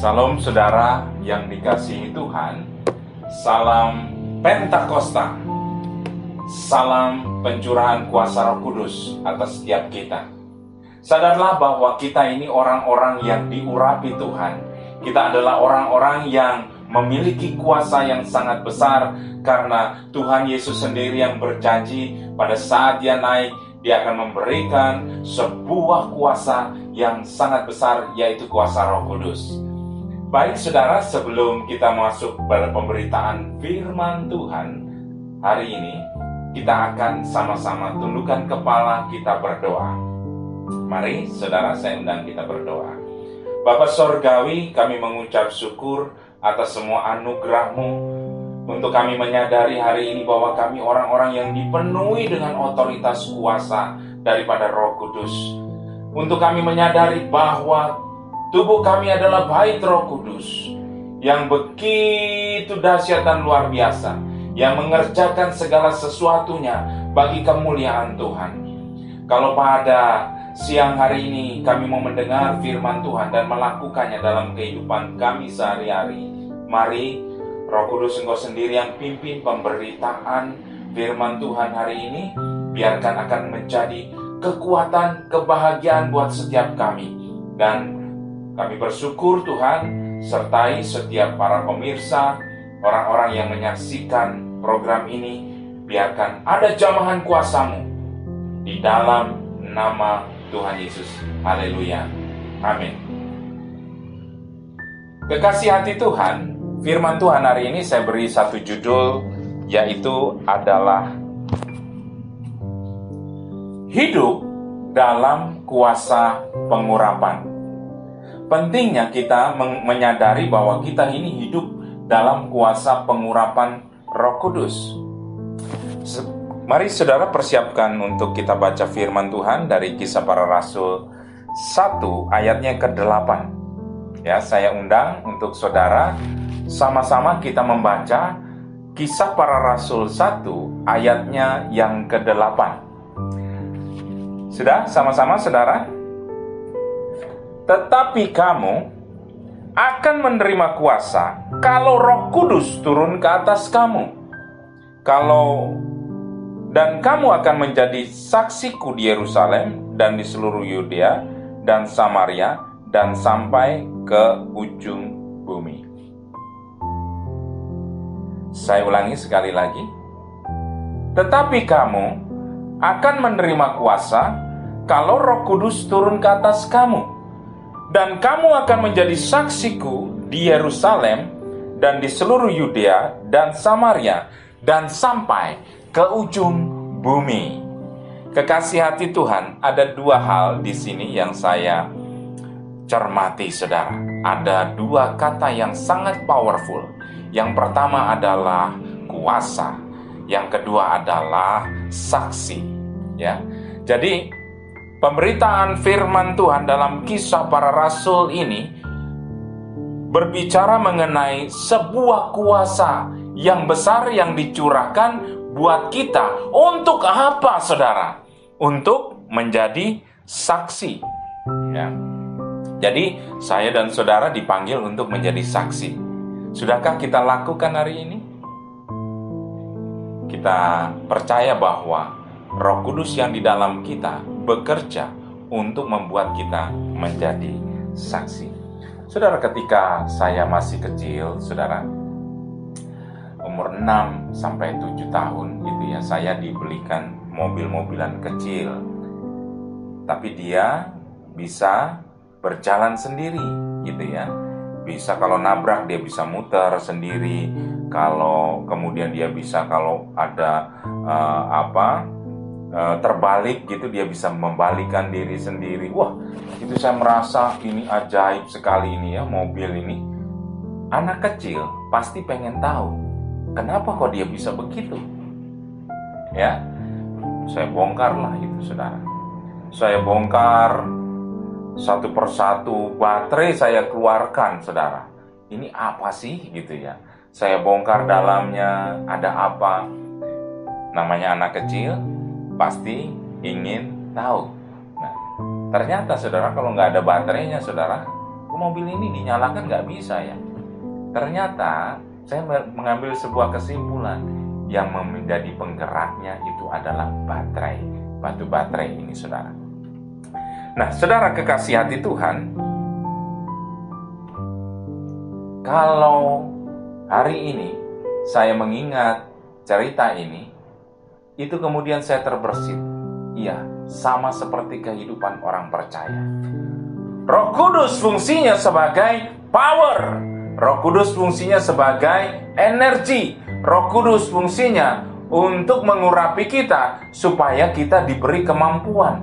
Salam saudara yang dikasihi Tuhan. Salam Pentakosta. Salam pencurahan kuasa Roh Kudus atas setiap kita. Sadarlah bahwa kita ini orang-orang yang diurapi Tuhan. Kita adalah orang-orang yang memiliki kuasa yang sangat besar, karena Tuhan Yesus sendiri yang berjanji pada saat Dia naik, Dia akan memberikan sebuah kuasa yang sangat besar, yaitu kuasa Roh Kudus. Baik saudara, sebelum kita masuk pada pemberitaan firman Tuhan hari ini, kita akan sama-sama tundukkan kepala, kita berdoa. Mari saudara, saya undang kita berdoa. Bapa Sorgawi, kami mengucap syukur atas semua anugerah-Mu, untuk kami menyadari hari ini bahwa kami orang-orang yang dipenuhi dengan otoritas kuasa daripada Roh Kudus. Untuk kami menyadari bahwa tubuh kami adalah bait Roh Kudus yang begitu dahsyat dan luar biasa, yang mengerjakan segala sesuatunya bagi kemuliaan Tuhan. Kalau pada siang hari ini kami mau mendengar firman Tuhan dan melakukannya dalam kehidupan kami sehari-hari, mari Roh Kudus, Engkau sendiri yang pimpin pemberitaan firman Tuhan hari ini. Biarkan akan menjadi kekuatan, kebahagiaan buat setiap kami. Dan kami bersyukur Tuhan, sertai setiap para pemirsa, orang-orang yang menyaksikan program ini. Biarkan ada jamahan kuasa-Mu di dalam nama Tuhan Yesus. Haleluya. Amin. Kekasih hati Tuhan, firman Tuhan hari ini saya beri satu judul, yaitu adalah hidup dalam kuasa pengurapan. Pentingnya kita menyadari bahwa kita ini hidup dalam kuasa pengurapan Roh Kudus. Mari saudara persiapkan untuk kita baca firman Tuhan dari Kisah Para Rasul 1 ayatnya ke-8. Ya, saya undang untuk saudara sama-sama kita membaca Kisah Para Rasul 1 ayatnya yang ke-8. Sudah sama-sama saudara? Tetapi kamu akan menerima kuasa kalau Roh Kudus turun ke atas kamu. Dan kamu akan menjadi saksiku di Yerusalem dan di seluruh Yudea dan Samaria dan sampai ke ujung bumi. Saya ulangi sekali lagi. Tetapi kamu akan menerima kuasa kalau Roh Kudus turun ke atas kamu. Dan kamu akan menjadi saksiku di Yerusalem dan di seluruh Yudea dan Samaria dan sampai ke ujung bumi. Kekasih hati Tuhan, ada dua hal di sini yang saya cermati saudara. Ada dua kata yang sangat powerful. Yang pertama adalah kuasa, yang kedua adalah saksi. Ya, jadi pemberitaan firman Tuhan dalam Kisah Para Rasul ini berbicara mengenai sebuah kuasa yang besar yang dicurahkan buat kita. Untuk apa saudara? Untuk menjadi saksi. Ya. Jadi saya dan saudara dipanggil untuk menjadi saksi. Sudahkah kita lakukan hari ini? Kita percaya bahwa Roh Kudus yang di dalam kita bekerja untuk membuat kita menjadi saksi. Saudara, ketika saya masih kecil, saudara, umur 6 sampai 7 tahun gitu ya, saya dibelikan mobil-mobilan kecil. Tapi dia bisa berjalan sendiri gitu ya. Bisa kalau nabrak dia bisa muter sendiri. Kalau kemudian dia bisa kalau ada terbalik gitu, dia bisa membalikkan diri sendiri. Wah, itu saya merasa ini ajaib sekali ini ya, mobil ini. Anak kecil pasti pengen tahu, kenapa kok dia bisa begitu? Ya, saya bongkar lah itu saudara. Saya bongkar satu persatu, baterai saya keluarkan saudara. Ini apa sih gitu ya? Saya bongkar dalamnya, ada apa? Namanya anak kecil, pasti ingin tahu. Nah, ternyata saudara, kalau nggak ada baterainya saudara, mobil ini dinyalakan nggak bisa ya. Ternyata saya mengambil sebuah kesimpulan, yang menjadi penggeraknya itu adalah baterai, batu baterai ini, saudara. Nah, saudara kekasih hati Tuhan, kalau hari ini saya mengingat cerita ini, itu kemudian saya terbersit. Iya, sama seperti kehidupan orang percaya. Roh Kudus fungsinya sebagai power. Roh Kudus fungsinya sebagai energi. Roh Kudus fungsinya untuk mengurapi kita supaya kita diberi kemampuan.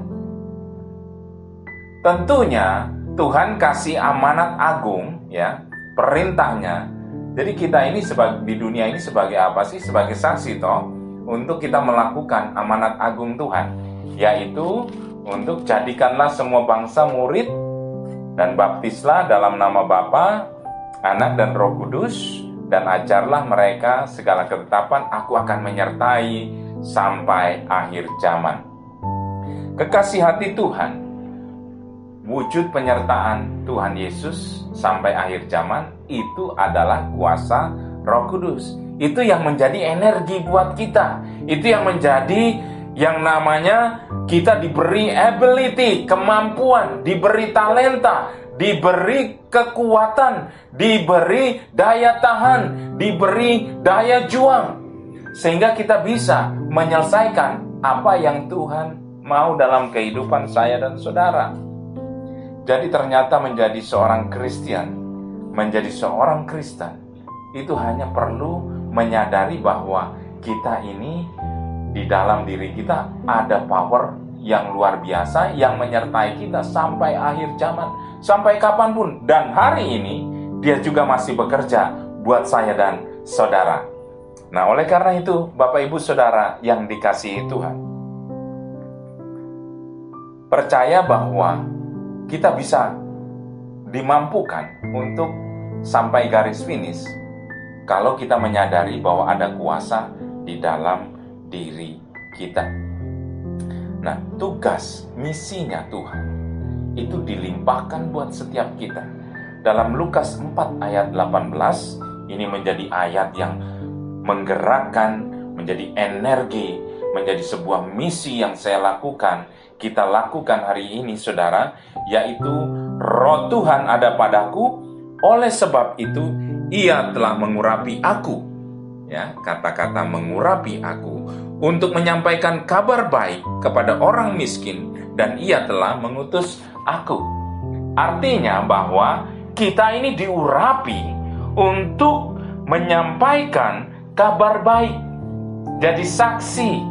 Tentunya Tuhan kasih amanat agung, ya, perintahnya. Jadi kita ini di dunia ini sebagai apa sih? Sebagai saksi toh, untuk kita melakukan amanat agung Tuhan, yaitu untuk jadikanlah semua bangsa murid dan baptislah dalam nama Bapa, Anak dan Roh Kudus, dan ajarlah mereka segala ketetapan, aku akan menyertai sampai akhir zaman. Kekasih hati Tuhan, wujud penyertaan Tuhan Yesus sampai akhir zaman itu adalah kuasa Roh Kudus. Itu yang menjadi energi buat kita. Itu yang menjadi yang namanya kita diberi ability, kemampuan, diberi talenta, diberi kekuatan, diberi daya tahan, diberi daya juang, sehingga kita bisa menyelesaikan apa yang Tuhan mau dalam kehidupan saya dan saudara. Jadi ternyata menjadi seorang Kristen, menjadi seorang Kristen, itu hanya perlu menyadari bahwa kita ini di dalam diri kita ada power yang luar biasa yang menyertai kita sampai akhir zaman, sampai kapanpun. Dan hari ini dia juga masih bekerja buat saya dan saudara. Nah, oleh karena itu, Bapak Ibu Saudara yang dikasihi Tuhan, percaya bahwa kita bisa dimampukan untuk sampai garis finish kalau kita menyadari bahwa ada kuasa di dalam diri kita. Nah, tugas misinya Tuhan itu dilimpahkan buat setiap kita. Dalam Lukas 4 ayat 18, ini menjadi ayat yang menggerakkan, menjadi energi, menjadi sebuah misi yang saya lakukan, kita lakukan hari ini, saudara, yaitu Roh Tuhan ada padaku, oleh sebab itu Ia telah mengurapi aku. Ya, kata-kata mengurapi aku untuk menyampaikan kabar baik kepada orang miskin, dan Ia telah mengutus aku. Artinya bahwa kita ini diurapi untuk menyampaikan kabar baik, jadi saksi.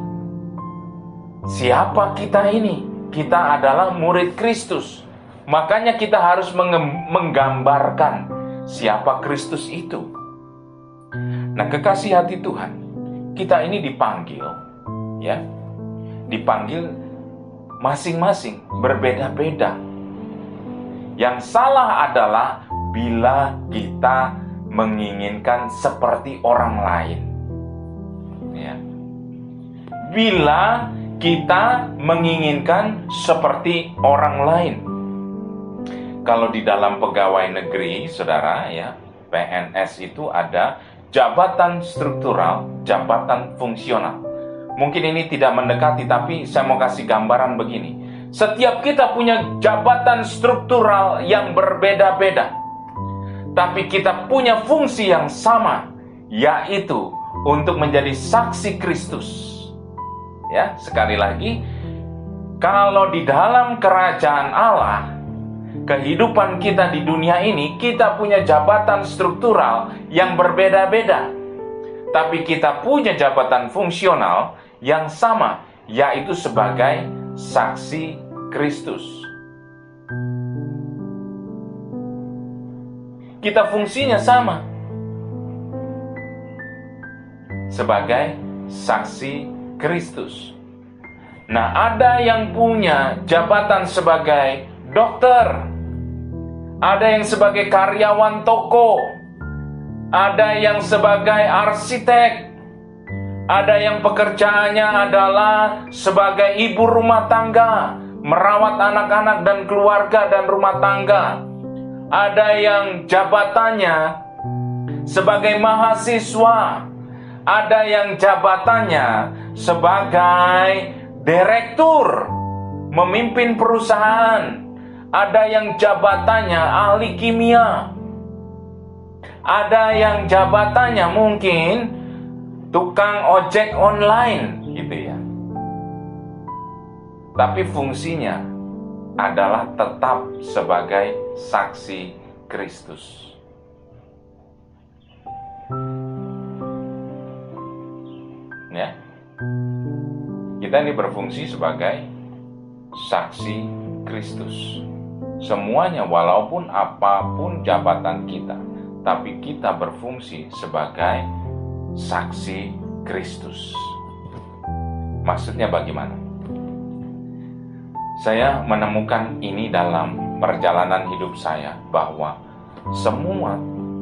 Siapa kita ini? Kita adalah murid Kristus. Makanya kita harus menggambarkan siapa Kristus itu. Nah, kekasih hati Tuhan, kita ini dipanggil, ya, dipanggil masing-masing, berbeda-beda. Yang salah adalah bila kita menginginkan seperti orang lain, ya. Bila kita menginginkan seperti orang lain. Kalau di dalam pegawai negeri, saudara, ya, PNS itu ada jabatan struktural, jabatan fungsional. Mungkin ini tidak mendekati, tapi saya mau kasih gambaran begini. Setiap kita punya jabatan struktural yang berbeda-beda, tapi kita punya fungsi yang sama, yaitu untuk menjadi saksi Kristus. Ya, sekali lagi, kalau di dalam kerajaan Allah, kehidupan kita di dunia ini, kita punya jabatan struktural yang berbeda-beda, tapi kita punya jabatan fungsional yang sama, yaitu sebagai saksi Kristus. Kita fungsinya sama, sebagai saksi Kristus. Nah, ada yang punya jabatan sebagai dokter, ada yang sebagai karyawan toko, ada yang sebagai arsitek, ada yang pekerjaannya adalah sebagai ibu rumah tangga, merawat anak-anak dan keluarga dan rumah tangga. ada yang jabatannya sebagai mahasiswa, ada yang jabatannya sebagai direktur, memimpin perusahaan, ada yang jabatannya ahli kimia, ada yang jabatannya mungkin tukang ojek online, gitu ya. Tapi fungsinya adalah tetap sebagai saksi Kristus. Ya. Kita ini berfungsi sebagai saksi Kristus. Semuanya, walaupun apapun jabatan kita, tapi kita berfungsi sebagai saksi Kristus. Maksudnya bagaimana? Saya menemukan ini dalam perjalanan hidup saya, bahwa semua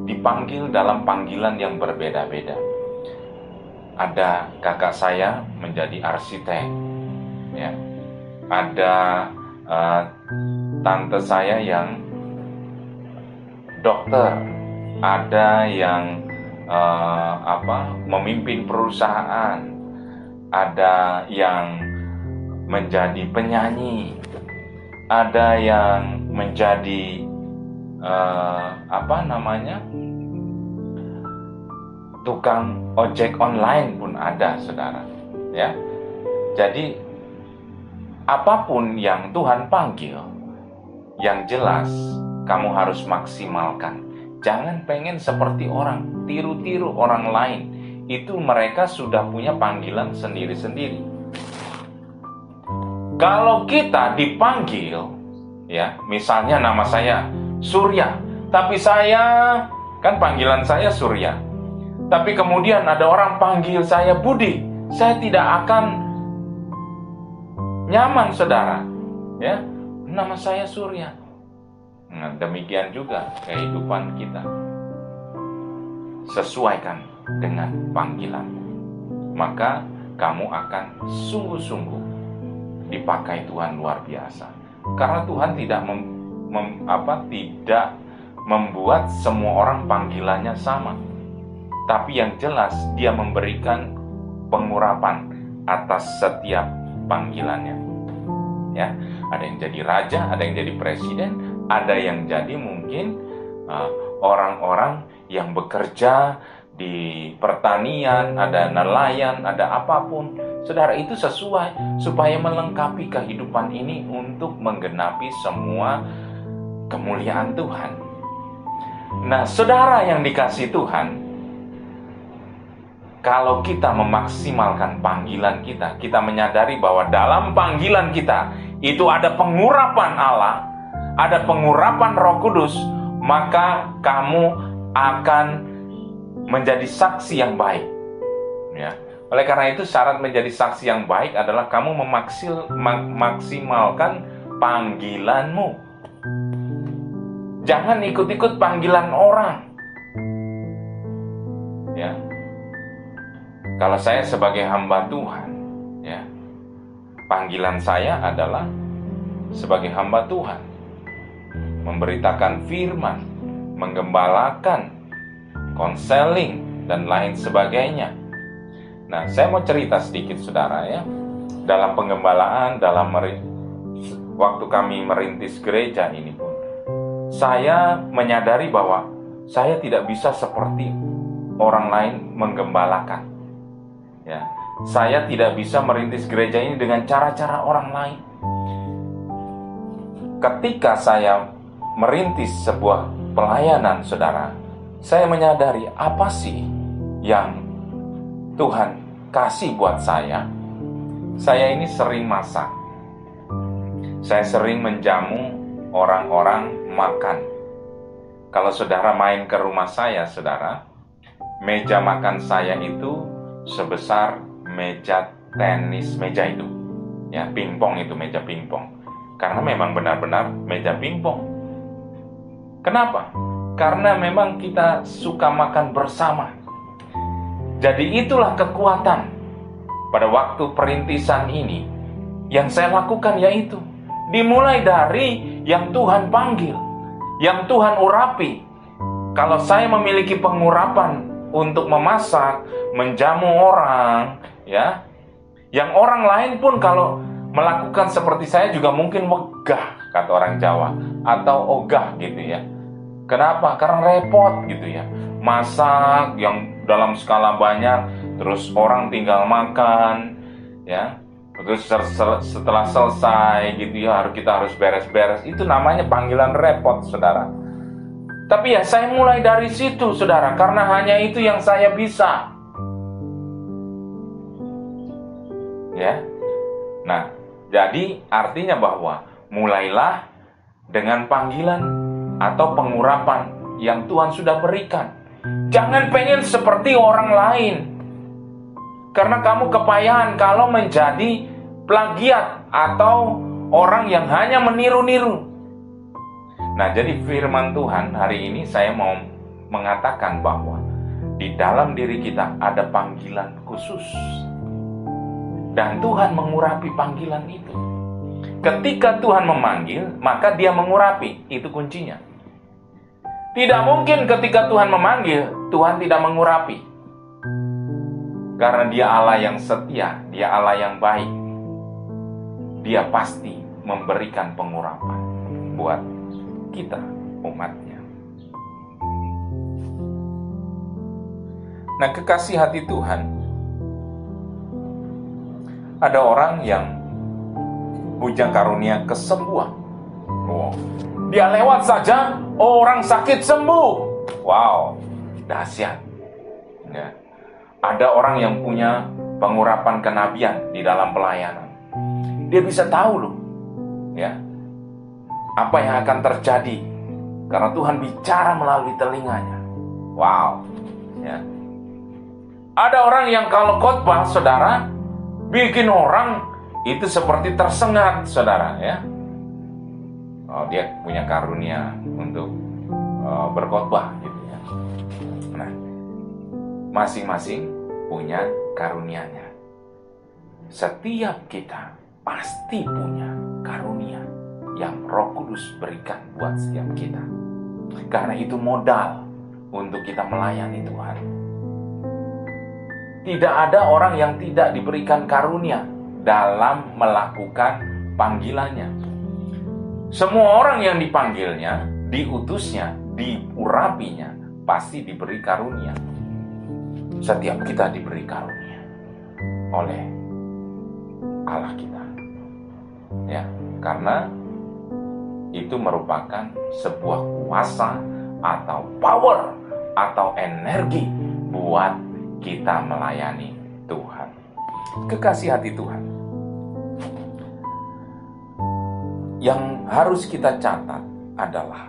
dipanggil dalam panggilan yang berbeda-beda. Ada kakak saya menjadi arsitek, ya. Ada tante saya yang dokter, ada yang memimpin perusahaan, ada yang menjadi penyanyi, ada yang menjadi tukang ojek online pun ada, saudara. Ya, jadi apapun yang Tuhan panggil, yang jelas kamu harus maksimalkan. Jangan pengen seperti orang, tiru-tiru orang lain. Itu mereka sudah punya panggilan sendiri-sendiri. Kalau kita dipanggil, ya, misalnya nama saya Surya, tapi saya kan panggilan saya Surya. Tapi kemudian ada orang panggil saya Budi, saya tidak akan nyaman, saudara. Ya, nama saya Surya. Nah, demikian juga kehidupan kita. Sesuaikan dengan panggilan, maka kamu akan sungguh-sungguh dipakai Tuhan luar biasa. Karena Tuhan tidak tidak membuat semua orang panggilannya sama. Tapi yang jelas Dia memberikan pengurapan atas setiap panggilannya. Ya, ada yang jadi raja, ada yang jadi presiden, ada yang jadi mungkin orang-orang yang bekerja di pertanian, ada nelayan, ada apapun. Saudara, itu sesuai supaya melengkapi kehidupan ini untuk menggenapi semua kemuliaan Tuhan. Nah, saudara yang dikasihi Tuhan, kalau kita memaksimalkan panggilan kita, kita menyadari bahwa dalam panggilan kita itu ada pengurapan Allah, ada pengurapan Roh Kudus, maka kamu akan menjadi saksi yang baik. Ya. Oleh karena itu, syarat menjadi saksi yang baik adalah kamu memaksimalkan panggilanmu. Jangan ikut-ikut panggilan orang. Ya. Kalau saya sebagai hamba Tuhan, ya, panggilan saya adalah sebagai hamba Tuhan, memberitakan firman, menggembalakan, konseling, dan lain sebagainya. Nah, saya mau cerita sedikit, saudara, ya. Dalam penggembalaan, waktu kami merintis gereja ini pun, saya menyadari bahwa saya tidak bisa seperti orang lain menggembalakan. Ya, saya tidak bisa merintis gereja ini dengan cara-cara orang lain. Ketika saya merintis sebuah pelayanan, saudara, saya menyadari apa sih yang Tuhan kasih buat saya. Saya ini sering masak. Saya sering menjamu orang-orang makan. Kalau saudara main ke rumah saya, saudara, meja makan saya itu sebesar meja tenis, meja itu, ya, pingpong itu, meja pingpong. Karena memang benar-benar meja pingpong. Kenapa? Karena memang kita suka makan bersama. Jadi itulah kekuatan pada waktu perintisan ini. Yang saya lakukan yaitu dimulai dari yang Tuhan panggil, yang Tuhan urapi. Kalau saya memiliki pengurapan untuk memasak, menjamu orang, ya, yang orang lain pun kalau melakukan seperti saya juga mungkin megah, kata orang Jawa, atau ogah gitu ya. Kenapa? Karena repot gitu ya. Masak yang dalam skala banyak, terus orang tinggal makan, ya. Terus setelah selesai gitu ya, kita harus beres-beres. Itu namanya panggilan repot, saudara. Tapi ya saya mulai dari situ, saudara, karena hanya itu yang saya bisa. Ya. Nah, jadi artinya bahwa mulailah dengan panggilan atau pengurapan yang Tuhan sudah berikan. Jangan pengen seperti orang lain. Karena kamu kepayahan kalau menjadi plagiat atau orang yang hanya meniru-niru. Nah, jadi firman Tuhan hari ini saya mau mengatakan bahwa di dalam diri kita ada panggilan khusus. Dan Tuhan mengurapi panggilan itu. Ketika Tuhan memanggil, maka Dia mengurapi. Itu kuncinya. Tidak mungkin ketika Tuhan memanggil, Tuhan tidak mengurapi. Karena Dia Allah yang setia, Dia Allah yang baik. Dia pasti memberikan pengurapan buat kita, umatnya. Nah, kekasih hati Tuhan, ada orang yang punya karunia kesembuhan. Wow. Dia lewat saja, orang sakit sembuh. Wow, dahsyat. Ya. Ada orang yang punya pengurapan kenabian di dalam pelayanan. Dia bisa tahu loh, ya, apa yang akan terjadi karena Tuhan bicara melalui telinganya. Wow, ya. Ada orang yang kalau khotbah, saudara, bikin orang itu seperti tersengat, saudara, ya. Oh, dia punya karunia untuk berkhotbah, gitu ya. Nah, masing-masing punya karunianya. Setiap kita pasti punya karunia yang Roh Kudus berikan buat setiap kita. Karena itu modal untuk kita melayani Tuhan. Tidak ada orang yang tidak diberikan karunia dalam melakukan panggilannya. Semua orang yang dipanggilnya, diutusnya, diurapinya, pasti diberi karunia. Setiap kita diberi karunia oleh Allah kita. Ya, karena itu merupakan sebuah kuasa atau power atau energi buat kita melayani Tuhan. Kekasih hati Tuhan, yang harus kita catat adalah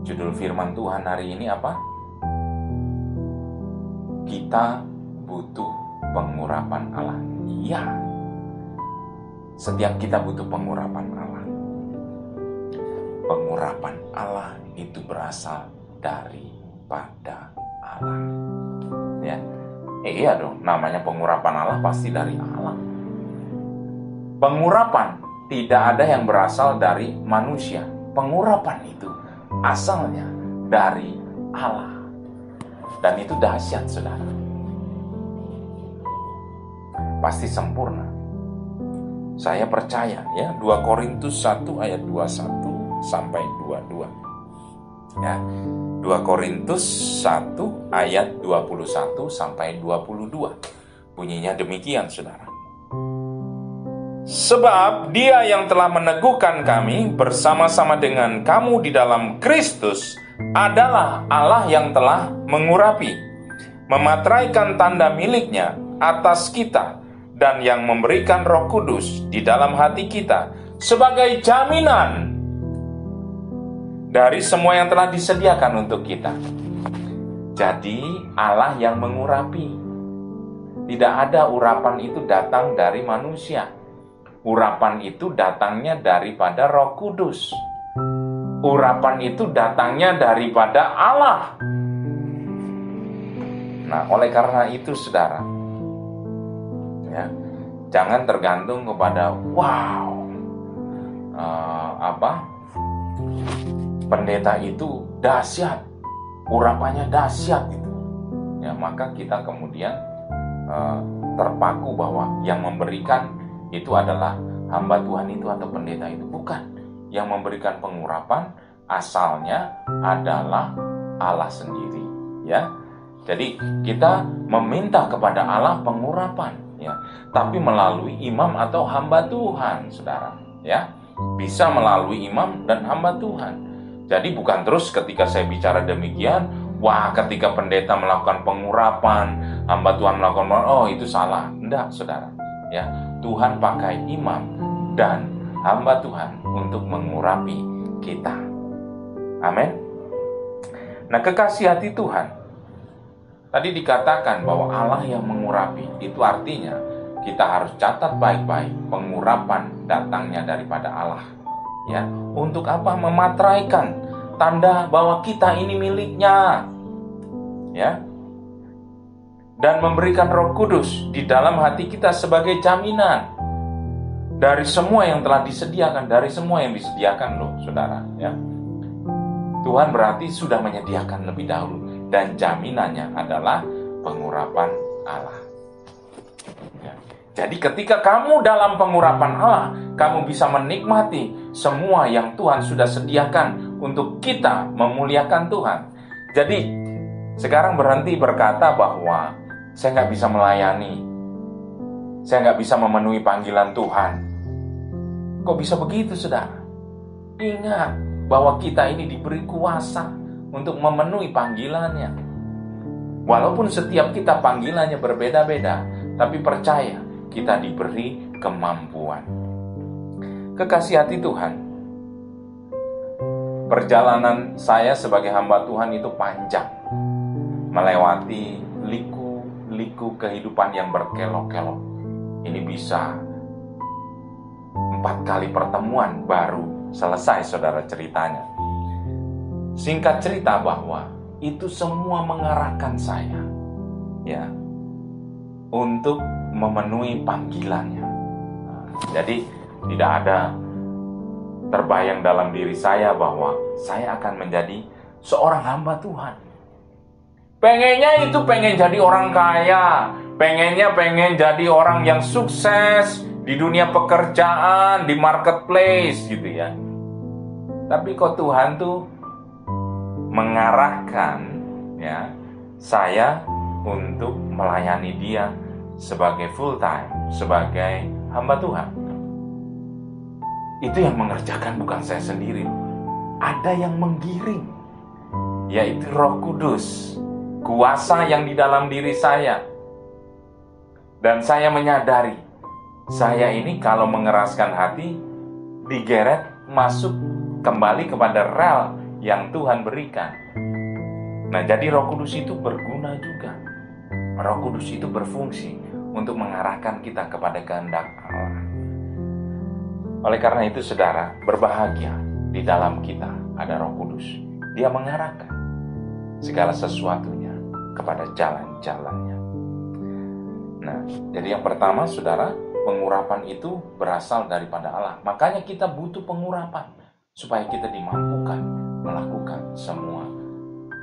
judul firman Tuhan hari ini apa? Kita butuh pengurapan Allah. Iya, setiap kita butuh pengurapan Allah. Pengurapan Allah itu berasal daripada Allah. Ya, iya dong, namanya pengurapan Allah pasti dari Allah. Pengurapan tidak ada yang berasal dari manusia. Pengurapan itu asalnya dari Allah. Dan itu dahsyat, saudara. Pasti sempurna. Saya percaya, ya, 2 Korintus 1 ayat 21 sampai 22. Ya, 2 Korintus 1 ayat 21 sampai 22. Bunyinya demikian, saudara. Sebab Dia yang telah meneguhkan kami bersama-sama dengan kamu di dalam Kristus adalah Allah yang telah mengurapi, memateraikan tanda miliknya atas kita, dan yang memberikan Roh Kudus di dalam hati kita sebagai jaminan dari semua yang telah disediakan untuk kita. Jadi Allah yang mengurapi. Tidak ada urapan itu datang dari manusia. Urapan itu datangnya daripada Roh Kudus. Urapan itu datangnya daripada Allah. Nah, oleh karena itu, saudara, ya, jangan tergantung kepada pendeta itu dahsyat, urapannya dahsyat itu. Ya, maka kita kemudian terpaku bahwa yang memberikan itu adalah hamba Tuhan itu atau pendeta itu. Bukan. Yang memberikan pengurapan asalnya adalah Allah sendiri, ya. Jadi kita meminta kepada Allah pengurapan, ya, tapi melalui imam atau hamba Tuhan, saudara, ya. Bisa melalui imam dan hamba Tuhan. Jadi bukan terus ketika saya bicara demikian, wah, ketika pendeta melakukan pengurapan, hamba Tuhan melakukan, oh itu salah. Enggak, saudara, ya. Tuhan pakai imam dan hamba Tuhan untuk mengurapi kita. Amin. Nah, kekasih hati Tuhan, tadi dikatakan bahwa Allah yang mengurapi, itu artinya kita harus catat baik-baik, pengurapan datangnya daripada Allah. Ya, untuk apa? Memateraikan tanda bahwa kita ini miliknya. Ya. Dan memberikan Roh Kudus di dalam hati kita sebagai jaminan dari semua yang telah disediakan, dari semua yang disediakan loh, saudara, ya. Tuhan berarti sudah menyediakan lebih dahulu, dan jaminannya adalah pengurapan Allah. Ya. Jadi ketika kamu dalam pengurapan Allah, kamu bisa menikmati semua yang Tuhan sudah sediakan untuk kita memuliakan Tuhan. Jadi sekarang berhenti berkata bahwa saya nggak bisa melayani, saya nggak bisa memenuhi panggilan Tuhan. Kok bisa begitu, saudara? Ingat bahwa kita ini diberi kuasa untuk memenuhi panggilannya. Walaupun setiap kita panggilannya berbeda-beda, tapi percaya kita diberi kemampuan. Kekasih hati Tuhan, perjalanan saya sebagai hamba Tuhan itu panjang, melewati liku-liku kehidupan yang berkelok-kelok. Ini bisa 4 kali pertemuan baru selesai, saudara, ceritanya. Singkat cerita bahwa itu semua mengarahkan saya, ya, untuk memenuhi panggilannya. Jadi tidak ada terbayang dalam diri saya bahwa saya akan menjadi seorang hamba Tuhan. Pengennya itu pengen jadi orang kaya, pengen jadi orang yang sukses di dunia pekerjaan, di marketplace gitu ya. Tapi kok Tuhan tuh mengarahkan, ya, saya untuk melayani Dia sebagai full time, sebagai hamba Tuhan. Itu yang mengerjakan bukan saya sendiri. Ada yang menggiring, yaitu Roh Kudus, kuasa yang di dalam diri saya. Dan saya menyadari, saya ini kalau mengeraskan hati, digeret masuk kembali kepada rel yang Tuhan berikan. Nah, jadi Roh Kudus itu berguna juga. Roh Kudus itu berfungsi untuk mengarahkan kita kepada kehendak Allah. Oleh karena itu, saudara, berbahagia di dalam kita ada Roh Kudus. Dia mengarahkan segala sesuatunya kepada jalan-jalannya. Nah, jadi yang pertama, saudara, pengurapan itu berasal daripada Allah. Makanya kita butuh pengurapan supaya kita dimampukan melakukan semua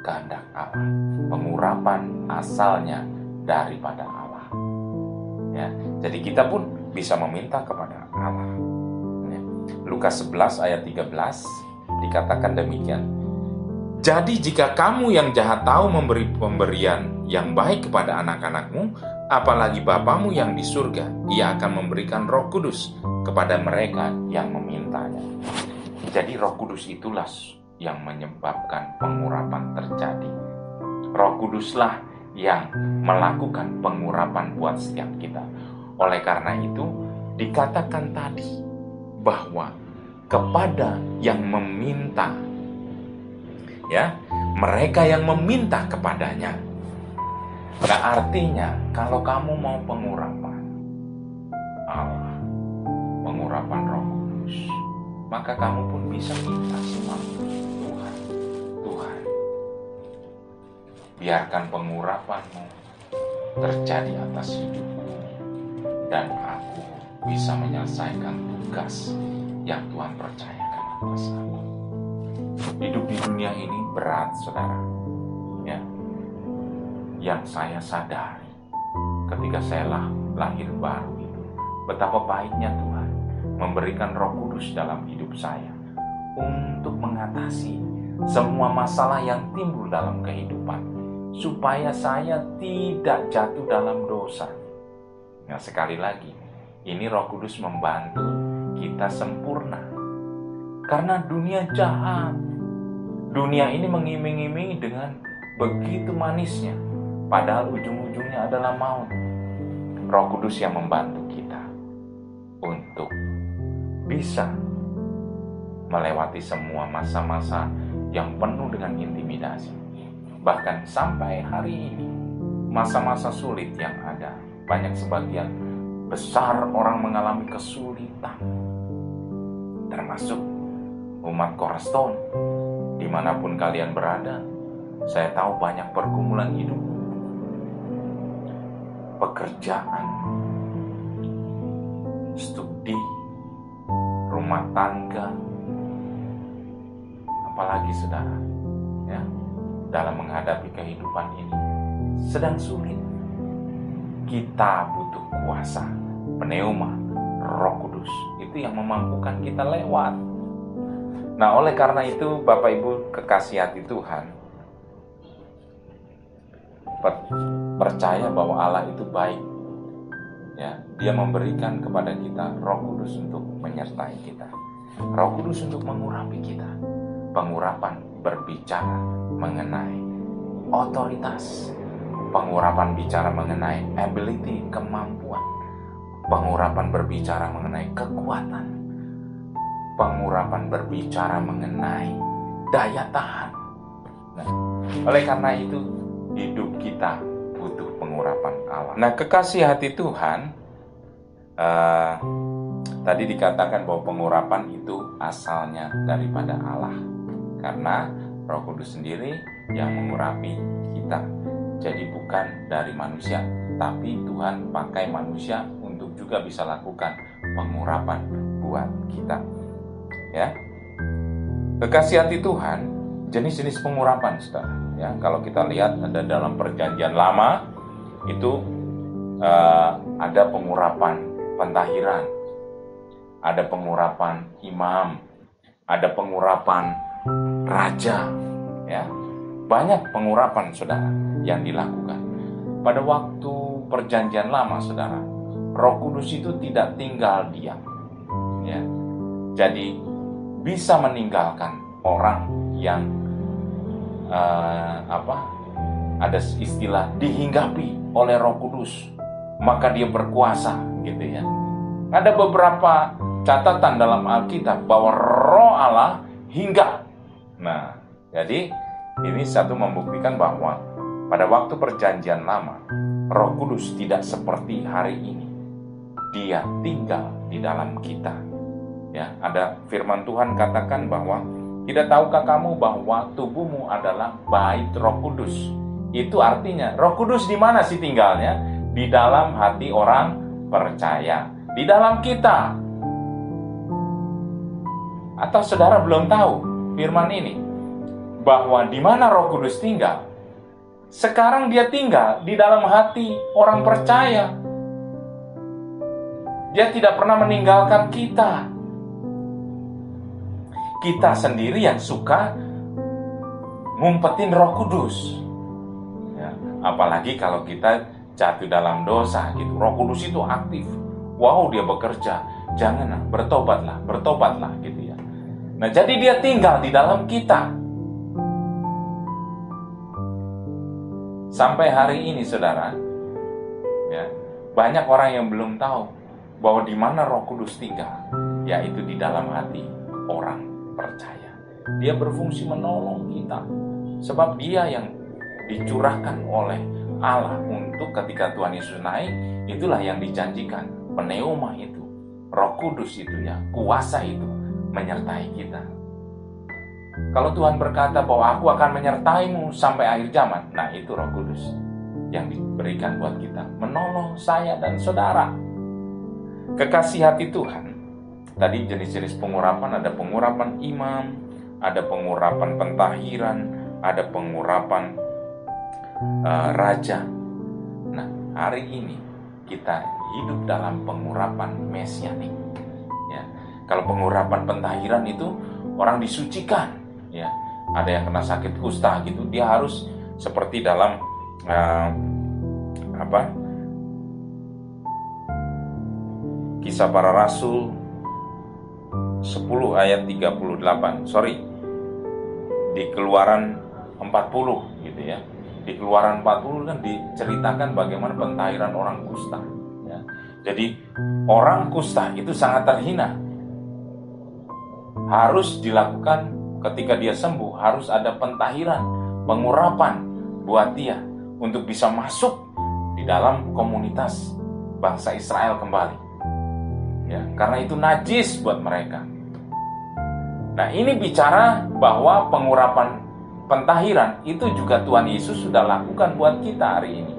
kehendak Allah. Pengurapan asalnya daripada Allah. Ya, jadi kita pun bisa meminta kepada Allah. Ya. Lukas 11 ayat 13 dikatakan demikian. Jadi jika kamu yang jahat tahu memberi pemberian yang baik kepada anak-anakmu, apalagi Bapamu yang di surga, Ia akan memberikan Roh Kudus kepada mereka yang memintanya. Jadi Roh Kudus itulah yang menyebabkan pengurapan terjadi. Roh Kuduslah yang melakukan pengurapan buat setiap kita. Oleh karena itu, dikatakan tadi bahwa kepada yang meminta, ya, mereka yang meminta kepadanya. Nah, artinya kalau kamu mau pengurapan Allah, pengurapan Roh Kudus, maka kamu pun bisa minta sama Tuhan. Tuhan, biarkan pengurapanmu terjadi atas hidupku, dan aku bisa menyelesaikan tugas yang Tuhan percayakan atas aku. Hidup di dunia ini berat, saudara. Ya, yang saya sadari ketika saya lahir baru itu, betapa baiknya Tuhan memberikan Roh Kudus dalam hidup saya untuk mengatasi semua masalah yang timbul dalam kehidupan, supaya saya tidak jatuh dalam dosa. Nah, sekali lagi, ini Roh Kudus membantu kita sempurna. Karena dunia jahat. Dunia ini mengiming-imingi dengan begitu manisnya, padahal ujung-ujungnya adalah maut. Roh Kudus yang membantu kita untuk bisa melewati semua masa-masa yang penuh dengan intimidasi. Bahkan sampai hari ini, masa-masa sulit yang ada, banyak sebagian besar orang mengalami kesulitan, termasuk umat Cornerstone. Dimanapun kalian berada, saya tahu banyak pergumulan hidup, pekerjaan, studi, rumah tangga, apalagi saudara, ya, dalam menghadapi kehidupan ini sedang sulit. Kita butuh kuasa, pneuma, Roh Kudus, itu yang memampukan kita lewat. Nah, oleh karena itu, Bapak Ibu kekasih hati Tuhan, percaya bahwa Allah itu baik. Ya, Dia memberikan kepada kita Roh Kudus untuk menyertai kita, Roh Kudus untuk mengurapi kita. Pengurapan berbicara mengenai otoritas, pengurapan bicara mengenai ability, kemampuan, pengurapan berbicara mengenai kekuatan, pengurapan berbicara mengenai daya tahan. Nah, oleh karena itu, hidup kita butuh pengurapan Allah. Nah, kekasih hati Tuhan, tadi dikatakan bahwa pengurapan itu asalnya daripada Allah, karena Roh Kudus sendiri yang mengurapi kita. Jadi bukan dari manusia, tapi Tuhan pakai manusia untuk juga bisa lakukan pengurapan buat kita. Ya, kekasih hati Tuhan, jenis-jenis pengurapan, saudara. Ya, kalau kita lihat ada dalam Perjanjian Lama itu ada pengurapan pentahiran, ada pengurapan imam, ada pengurapan raja, ya, banyak pengurapan, saudara, yang dilakukan. Pada waktu Perjanjian Lama, saudara, Roh Kudus itu tidak tinggal diam, ya, jadi bisa meninggalkan orang yang ada istilah dihinggapi oleh Roh Kudus, maka dia berkuasa, gitu ya. Ada beberapa catatan dalam Alkitab bahwa Roh Allah hinggap. Nah, jadi ini satu membuktikan bahwa pada waktu Perjanjian Lama, Roh Kudus tidak seperti hari ini. Dia tinggal di dalam kita. Ya, ada firman Tuhan katakan bahwa tidak tahukah kamu bahwa tubuhmu adalah bait Roh Kudus? Itu artinya Roh Kudus di mana sih tinggalnya? Di dalam hati orang percaya, di dalam kita. Atau saudara belum tahu firman ini, bahwa di mana Roh Kudus tinggal? Sekarang dia tinggal di dalam hati orang percaya. Dia tidak pernah meninggalkan kita. Kita sendiri yang suka ngumpetin Roh Kudus. Ya, apalagi kalau kita jatuh dalam dosa gitu. Roh Kudus itu aktif. Wow, dia bekerja. Janganlah, bertobatlah gitu ya. Nah, jadi dia tinggal di dalam kita. Sampai hari ini, saudara, ya, banyak orang yang belum tahu bahwa di mana Roh Kudus tinggal, yaitu di dalam hati orang percaya. Dia berfungsi menolong kita, sebab dia yang dicurahkan oleh Allah untuk ketika Tuhan Yesus naik, itulah yang dijanjikan, pneuma itu, Roh Kudus itu ya, kuasa itu menyertai kita. Kalau Tuhan berkata bahwa aku akan menyertaimu sampai akhir zaman, nah itu Roh Kudus yang diberikan buat kita, menolong saya dan saudara. Kekasih hati Tuhan, tadi jenis-jenis pengurapan, ada pengurapan imam, ada pengurapan pentahiran, ada pengurapan raja. Nah, hari ini kita hidup dalam pengurapan mesianik. Ya, kalau pengurapan pentahiran itu orang disucikan. Ya, ada yang kena sakit kusta gitu, dia harus seperti dalam Kisah Para Rasul 10 ayat 38. Di Keluaran 40 gitu ya. Di Keluaran 40 kan diceritakan bagaimana pentahiran orang kusta ya. Jadi orang kusta itu sangat terhina. Harus dilakukan ketika dia sembuh, harus ada pentahiran, pengurapan buat dia untuk bisa masuk di dalam komunitas bangsa Israel kembali. Ya, karena itu najis buat mereka. Nah, ini bicara bahwa pengurapan pentahiran itu juga Tuhan Yesus sudah lakukan buat kita hari ini.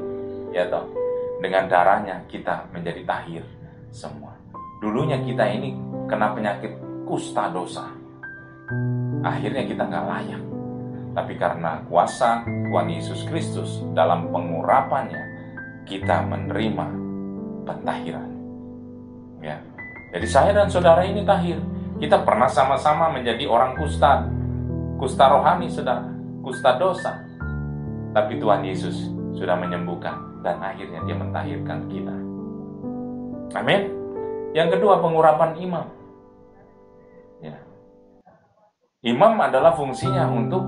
Ya toh, dengan darahnya kita menjadi tahir semua. Dulunya kita ini kena penyakit kusta dosa. Akhirnya kita nggak layak. Tapi karena kuasa Tuhan Yesus Kristus dalam pengurapannya, kita menerima pentahiran. Ya. Jadi saya dan saudara ini tahir. Kita pernah sama-sama menjadi orang kusta rohani, saudara, kusta dosa. Tapi Tuhan Yesus sudah menyembuhkan dan akhirnya Dia mentahirkan kita. Amin. Yang kedua, pengurapan imam. Ya. Imam adalah fungsinya untuk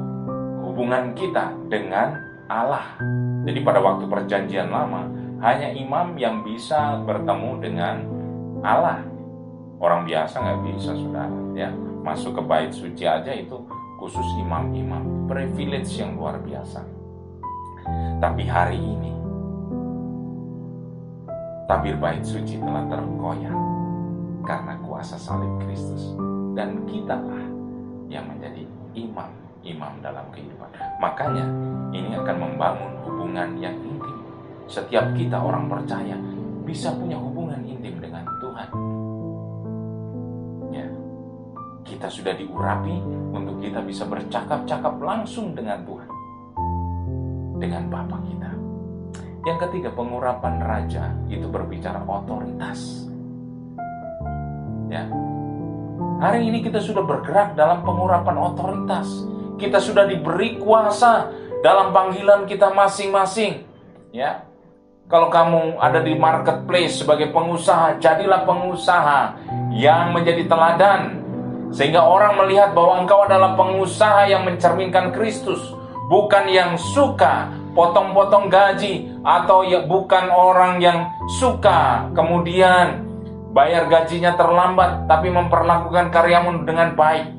hubungan kita dengan Allah. Jadi pada waktu perjanjian lama, hanya imam yang bisa bertemu dengan Allah. Orang biasa nggak bisa, saudara. Ya, masuk ke bait suci aja itu khusus imam-imam, privilege yang luar biasa. Tapi hari ini, tabir bait suci telah terkoyak karena kuasa salib Kristus, dan kitalah yang menjadi imam dalam kehidupan. Makanya ini akan membangun hubungan yang intim. Setiap kita orang percaya bisa punya hubungan intim dengan Tuhan. Ya, kita sudah diurapi untuk kita bisa bercakap-cakap langsung dengan Tuhan, dengan Bapa kita. Yang ketiga, pengurapan raja itu berbicara otoritas. Ya, hari ini kita sudah bergerak dalam pengurapan otoritas. Kita sudah diberi kuasa dalam panggilan kita masing-masing. Ya, kalau kamu ada di marketplace sebagai pengusaha, jadilah pengusaha yang menjadi teladan, sehingga orang melihat bahwa engkau adalah pengusaha yang mencerminkan Kristus, bukan yang suka potong-potong gaji, atau ya bukan orang yang suka kemudian bayar gajinya terlambat tapi memperlakukan karyamu dengan baik.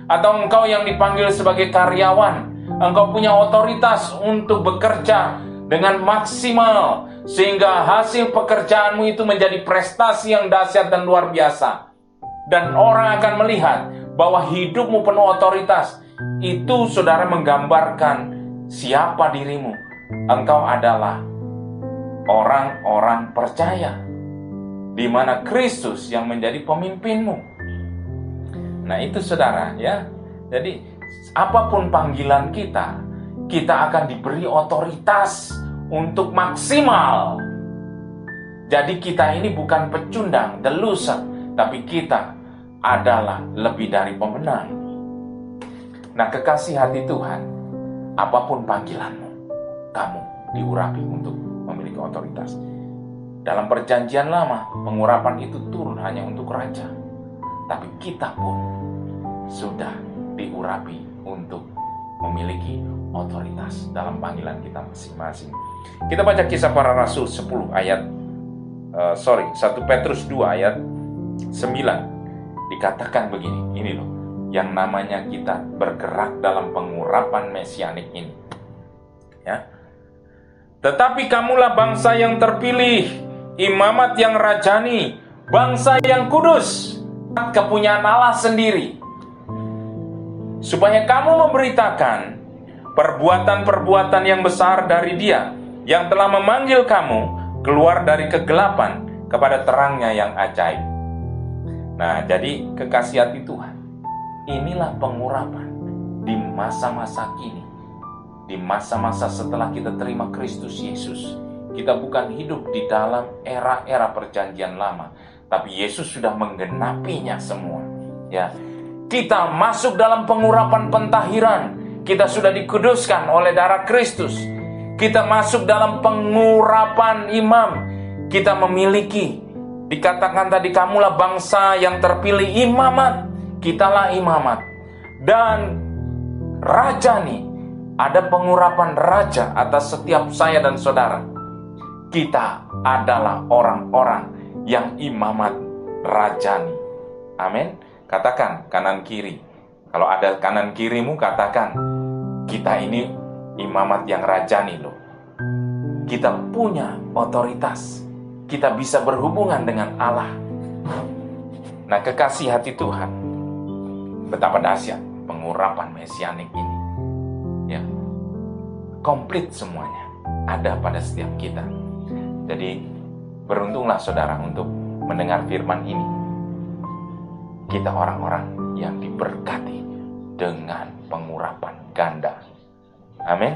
Atau engkau yang dipanggil sebagai karyawan, engkau punya otoritas untuk bekerja dengan maksimal, sehingga hasil pekerjaanmu itu menjadi prestasi yang dahsyat dan luar biasa. Dan orang akan melihat bahwa hidupmu penuh otoritas. Itu, saudara, menggambarkan siapa dirimu. Engkau adalah orang-orang percaya, di mana Kristus yang menjadi pemimpinmu. Nah itu, saudara, ya. Jadi apapun panggilan kita, kita akan diberi otoritas untuk maksimal. Jadi kita ini bukan pecundang, the loser, tapi kita adalah lebih dari pemenang. Nah, kekasih hati Tuhan, apapun panggilanmu, kamu diurapi untuk memiliki otoritas. Dalam perjanjian lama, pengurapan itu turun hanya untuk raja. Tapi kita pun sudah diurapi untuk memiliki otoritas dalam panggilan kita masing-masing. Kita baca Kisah Para Rasul 1 Petrus 2 ayat 9. Dikatakan begini, ini loh, yang namanya kita bergerak dalam pengurapan mesianik ini. Ya. Tetapi kamulah bangsa yang terpilih, imamat yang rajani, bangsa yang kudus, kepunyaan Allah sendiri, supaya kamu memberitakan perbuatan-perbuatan yang besar dari Dia yang telah memanggil kamu keluar dari kegelapan kepada terangnya yang ajaib. Nah, jadi kekasih hati Tuhan, inilah pengurapan di masa-masa kini, di masa-masa setelah kita terima Kristus Yesus. Kita bukan hidup di dalam era-era perjanjian lama, tapi Yesus sudah menggenapinya semua. Ya, kita masuk dalam pengurapan pentahiran. Kita sudah dikuduskan oleh darah Kristus. Kita masuk dalam pengurapan imam. Kita memiliki, dikatakan tadi, kamulah bangsa yang terpilih imamat. Kitalah imamat. Dan raja nih, ada pengurapan raja atas setiap saya dan saudara. Kita adalah orang-orang yang imamat rajani. Amin. Katakan kanan kiri. Kalau ada kanan kirimu, katakan, kita ini imamat yang rajani loh. Kita punya otoritas. Kita bisa berhubungan dengan Allah. Nah, kekasih hati Tuhan, betapa dahsyat pengurapan mesianik ini. Ya, komplit semuanya ada pada setiap kita. Jadi, beruntunglah saudara untuk mendengar firman ini. Kita orang-orang yang diberkati dengan pengurapan ganda. Amin.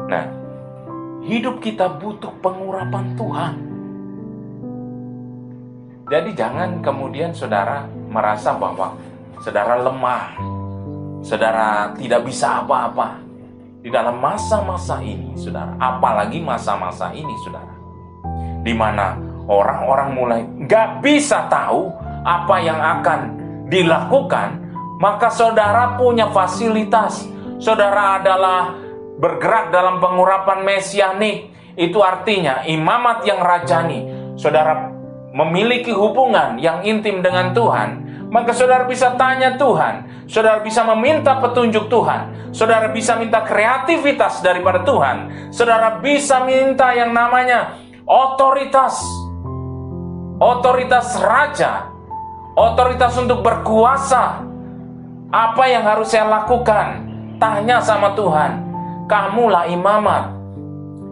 Nah, hidup kita butuh pengurapan Tuhan. Jadi jangan kemudian saudara merasa bahwa saudara lemah, saudara tidak bisa apa-apa. Di dalam masa-masa ini, saudara, apalagi masa-masa ini, saudara, di mana orang-orang mulai gak bisa tahu apa yang akan dilakukan, maka saudara punya fasilitas. Saudara adalah bergerak dalam pengurapan mesianik. Itu artinya imamat yang rajani. Saudara memiliki hubungan yang intim dengan Tuhan, maka saudara bisa tanya Tuhan. Saudara bisa meminta petunjuk Tuhan. Saudara bisa minta kreativitas daripada Tuhan. Saudara bisa minta yang namanya otoritas. Otoritas raja. Otoritas untuk berkuasa. Apa yang harus saya lakukan? Tanya sama Tuhan. Kamulah imamat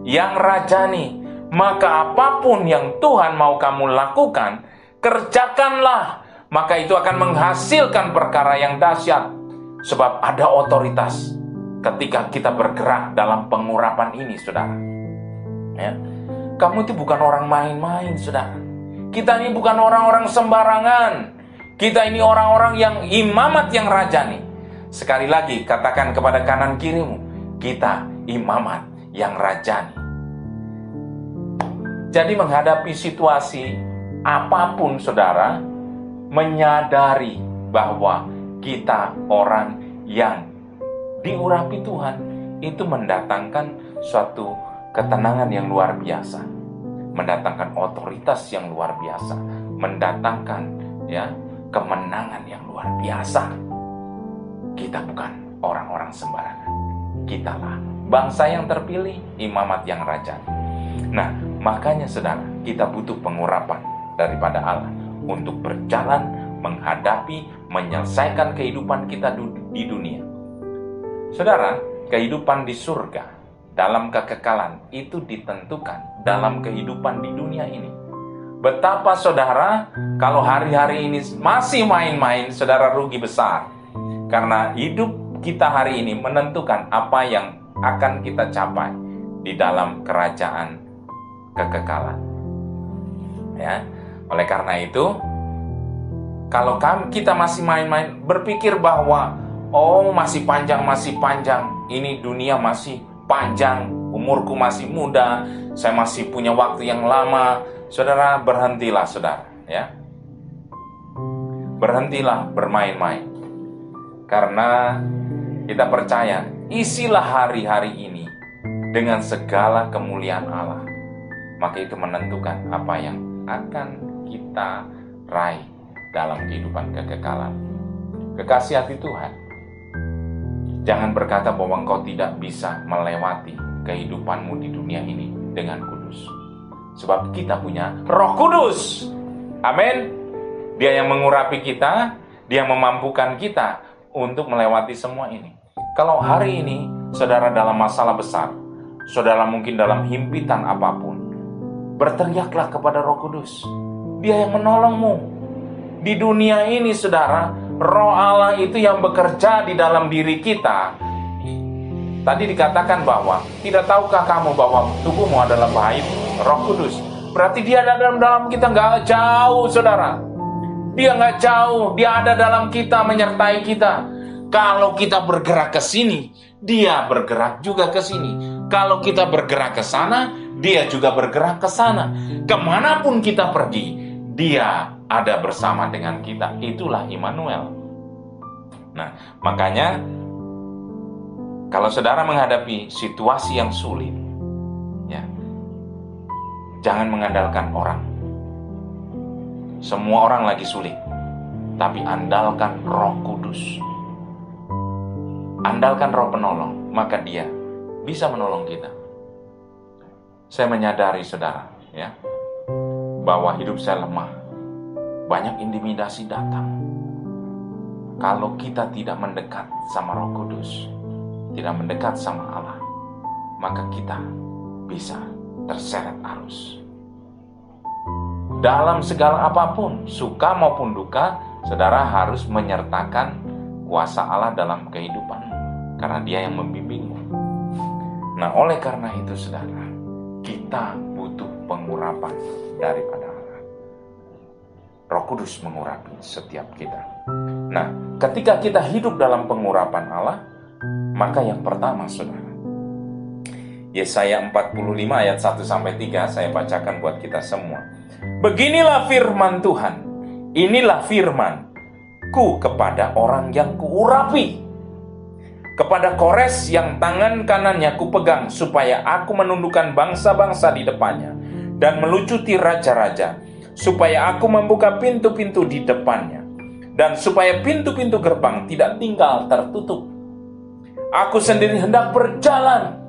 yang rajani. Maka apapun yang Tuhan mau kamu lakukan, kerjakanlah. Maka itu akan menghasilkan perkara yang dahsyat. Sebab ada otoritas ketika kita bergerak dalam pengurapan ini, saudara. Ya. Kamu itu bukan orang main-main, saudara. Kita ini bukan orang-orang sembarangan. Kita ini orang-orang yang imamat yang rajani. Sekali lagi, katakan kepada kanan kirimu, kita imamat yang rajani. Jadi menghadapi situasi apapun, saudara, menyadari bahwa kita orang yang diurapi Tuhan, itu mendatangkan suatu ketenangan yang luar biasa, mendatangkan otoritas yang luar biasa, mendatangkan kemenangan yang luar biasa. Kita bukan orang-orang sembarangan. Kitalah bangsa yang terpilih, imamat yang rajani. Nah, makanya saudara, kita butuh pengurapan daripada Allah untuk berjalan, menghadapi, menyelesaikan kehidupan kita di dunia. Saudara, kehidupan di surga dalam kekekalan itu ditentukan dalam kehidupan di dunia ini. Betapa saudara, kalau hari-hari ini masih main-main, saudara rugi besar. Karena hidup kita hari ini menentukan apa yang akan kita capai di dalam kerajaan kekekalan. Ya, oleh karena itu, kalau kita masih main-main, berpikir bahwa masih panjang, ini dunia masih panjang, umurku masih muda, saya masih punya waktu yang lama. Saudara, berhentilah saudara, ya. Berhentilah bermain-main. Karena kita percaya, isilah hari-hari ini dengan segala kemuliaan Allah. Maka itu menentukan apa yang akan kita raih dalam kehidupan kekekalan. Kekasih hati Tuhan, jangan berkata bahwa engkau tidak bisa melewati kehidupanmu di dunia ini dengan kudus. Sebab kita punya Roh Kudus. Amin. Dia yang mengurapi kita, dia yang memampukan kita untuk melewati semua ini. Kalau hari ini saudara dalam masalah besar, saudara mungkin dalam himpitan apapun, berteriaklah kepada Roh Kudus. Dia yang menolongmu. Di dunia ini saudara, Roh Allah itu yang bekerja di dalam diri kita. Tadi dikatakan bahwa, tidak tahukah kamu bahwa tubuhmu adalah bait Roh Kudus? Berarti dia ada dalam kita, nggak jauh, saudara. Dia nggak jauh, dia ada dalam kita, menyertai kita. Kalau kita bergerak ke sini, dia bergerak juga ke sini. Kalau kita bergerak ke sana, dia juga bergerak ke sana. Kemanapun kita pergi, dia ada bersama dengan kita. Itulah Immanuel. Nah, makanya kalau saudara menghadapi situasi yang sulit, ya, jangan mengandalkan orang. Semua orang lagi sulit, tapi andalkan Roh Kudus. Andalkan Roh Penolong, maka dia bisa menolong kita. Saya menyadari, saudara, ya, bahwa hidup saya lemah. Banyak intimidasi datang. Kalau kita tidak mendekat sama Roh Kudus, tidak mendekat sama Allah, maka kita bisa terseret arus. Dalam segala apapun, suka maupun duka, saudara harus menyertakan kuasa Allah dalam kehidupanmu, karena dia yang membimbingmu. Nah, oleh karena itu, saudara, kita butuh pengurapan daripada Allah. Roh Kudus mengurapi setiap kita. Nah, ketika kita hidup dalam pengurapan Allah, maka yang pertama, saudara, Yesaya 45 ayat 1-3 saya bacakan buat kita semua. Beginilah firman Tuhan, inilah firman-Ku kepada orang yang Kuurapi, kepada Kores yang tangan kanannya Kupegang, supaya aku menundukkan bangsa-bangsa di depannya dan melucuti raja-raja, supaya aku membuka pintu-pintu di depannya, dan supaya pintu-pintu gerbang tidak tinggal tertutup. Aku sendiri hendak berjalan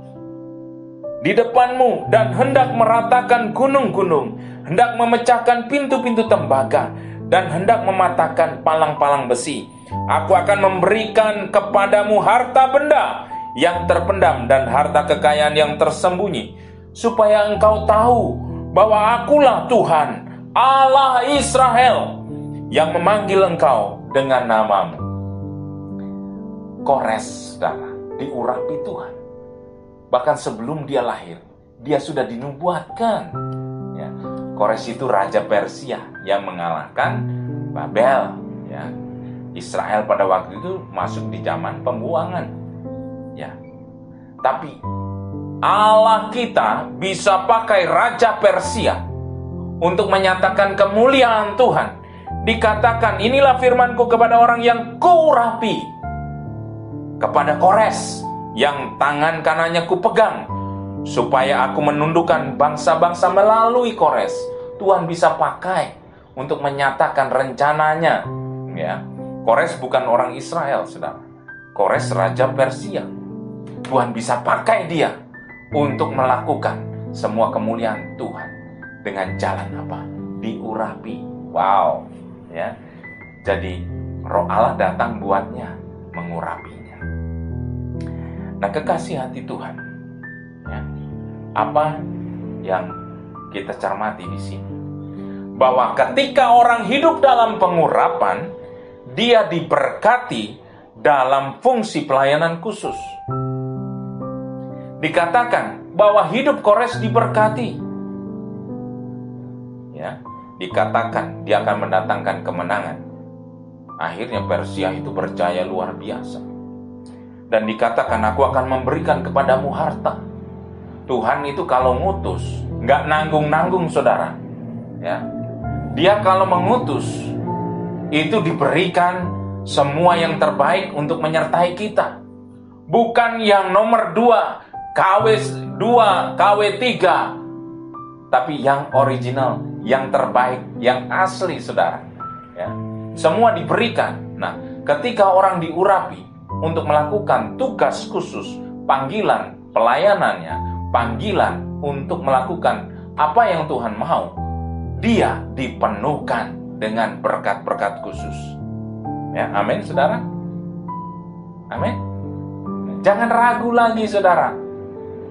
di depanmu dan hendak meratakan gunung-gunung, hendak memecahkan pintu-pintu tembaga, dan hendak mematahkan palang-palang besi. Aku akan memberikan kepadamu harta benda yang terpendam dan harta kekayaan yang tersembunyi, supaya engkau tahu bahwa akulah Tuhan, Allah Israel, yang memanggil engkau dengan namamu. Kores, saudara, diurapi Tuhan. Bahkan sebelum dia lahir, dia sudah dinubuatkan. Ya. Kores itu raja Persia yang mengalahkan Babel. Ya. Israel pada waktu itu masuk di zaman pembuangan. Ya. Tapi Allah kita bisa pakai raja Persia untuk menyatakan kemuliaan Tuhan. Dikatakan, inilah firman-Ku kepada orang yang Kuurapi, kepada Kores yang tangan kanannya Kupegang, supaya aku menundukkan bangsa-bangsa melalui Kores. Tuhan bisa pakai untuk menyatakan rencananya. Ya, Kores bukan orang Israel, saudara. Kores raja Persia. Tuhan bisa pakai dia untuk melakukan semua kemuliaan Tuhan dengan jalan apa? Diurapi. Wow, ya. Jadi Roh Allah datang buatnya mengurapinya. Nah, kekasih hati Tuhan, ya, apa yang kita cermati di sini? Bahwa ketika orang hidup dalam pengurapan, dia diberkati dalam fungsi pelayanan khusus. Dikatakan bahwa hidup Kores diberkati. Ya, dikatakan dia akan mendatangkan kemenangan. Akhirnya Persia itu berjaya luar biasa. Dan dikatakan, aku akan memberikan kepadamu harta. Tuhan itu kalau ngutus, nggak nanggung-nanggung, saudara. Ya, dia kalau mengutus, itu diberikan semua yang terbaik untuk menyertai kita. Bukan yang nomor 2, KW2, KW3, tapi yang original, yang terbaik, yang asli, saudara. Ya, semua diberikan. Nah, ketika orang diurapi untuk melakukan tugas khusus, panggilan pelayanannya, panggilan untuk melakukan apa yang Tuhan mau, dia dipenuhkan dengan berkat-berkat khusus. Ya, amin, saudara. Amin. Jangan ragu lagi, saudara.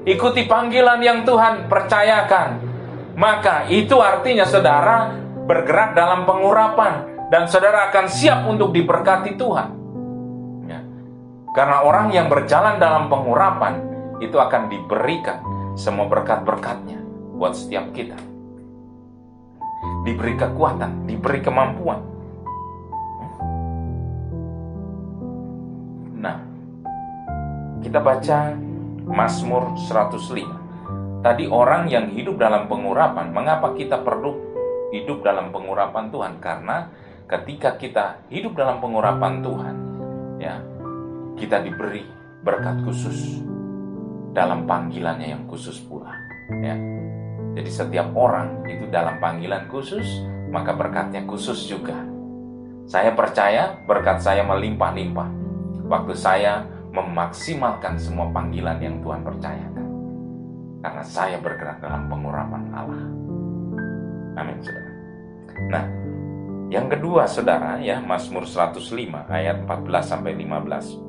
Ikuti panggilan yang Tuhan percayakan. Maka itu artinya saudara bergerak dalam pengurapan. dan saudara akan siap untuk diberkati Tuhan. Ya. Karena orang yang berjalan dalam pengurapan itu akan diberikan semua berkat-berkatnya buat setiap kita. Diberi kekuatan, diberi kemampuan. Nah, kita baca Mazmur 105. Tadi orang yang hidup dalam pengurapan, mengapa kita perlu hidup dalam pengurapan Tuhan? Karena ketika kita hidup dalam pengurapan Tuhan, ya, kita diberi berkat khusus dalam panggilannya yang khusus pula, ya. Jadi setiap orang itu dalam panggilan khusus, maka berkatnya khusus juga. Saya percaya berkat saya melimpah-limpah waktu saya memaksimalkan semua panggilan yang Tuhan percayakan, karena saya bergerak dalam pengurapan Allah. Amin, saudara. Nah, yang kedua, saudara, ya, Mazmur 105 ayat 14-15.